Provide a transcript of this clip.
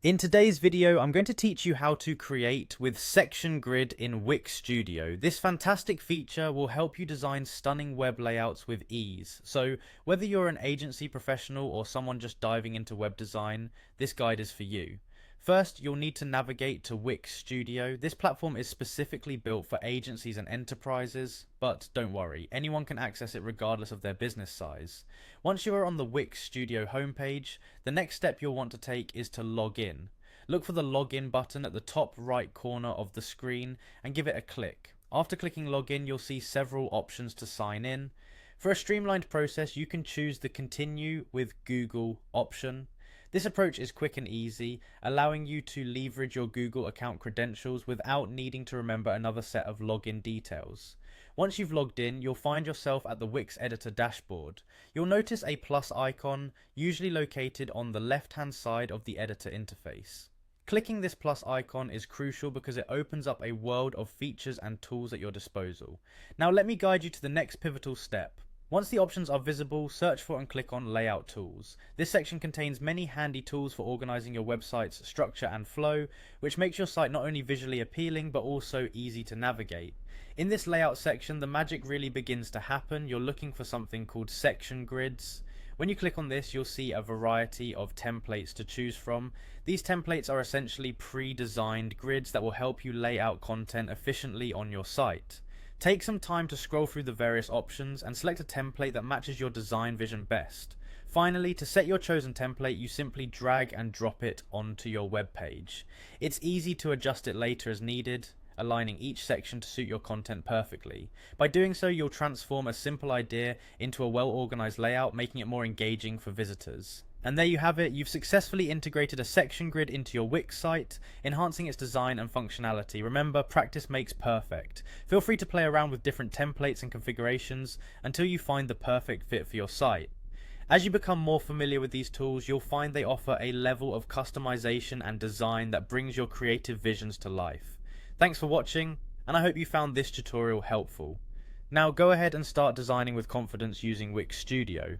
In today's video, I'm going to teach you how to create with Section Grid in Wix Studio. This fantastic feature will help you design stunning web layouts with ease. So whether you're an agency professional or someone just diving into web design, this guide is for you. First, you'll need to navigate to Wix Studio. This platform is specifically built for agencies and enterprises, but don't worry, anyone can access it regardless of their business size. Once you are on the Wix Studio homepage, the next step you'll want to take is to log in. Look for the login button at the top right corner of the screen and give it a click. After clicking login, you'll see several options to sign in. For a streamlined process, you can choose the Continue with Google option. This approach is quick and easy, allowing you to leverage your Google account credentials without needing to remember another set of login details. Once you've logged in, you'll find yourself at the Wix Editor dashboard. You'll notice a plus icon, usually located on the left-hand side of the editor interface. Clicking this plus icon is crucial because it opens up a world of features and tools at your disposal. Now let me guide you to the next pivotal step. Once the options are visible, search for and click on Layout Tools. This section contains many handy tools for organizing your website's structure and flow, which makes your site not only visually appealing but also easy to navigate. In this layout section, the magic really begins to happen. You're looking for something called section grids. When you click on this, you'll see a variety of templates to choose from. These templates are essentially pre-designed grids that will help you lay out content efficiently on your site. Take some time to scroll through the various options and select a template that matches your design vision best. Finally, to set your chosen template, you simply drag and drop it onto your web page. It's easy to adjust it later as needed, aligning each section to suit your content perfectly. By doing so, you'll transform a simple idea into a well-organized layout, making it more engaging for visitors. And there you have it, you've successfully integrated a section grid into your Wix site, enhancing its design and functionality. Remember, practice makes perfect. Feel free to play around with different templates and configurations until you find the perfect fit for your site. As you become more familiar with these tools, you'll find they offer a level of customization and design that brings your creative visions to life. Thanks for watching, and I hope you found this tutorial helpful. Now go ahead and start designing with confidence using Wix Studio.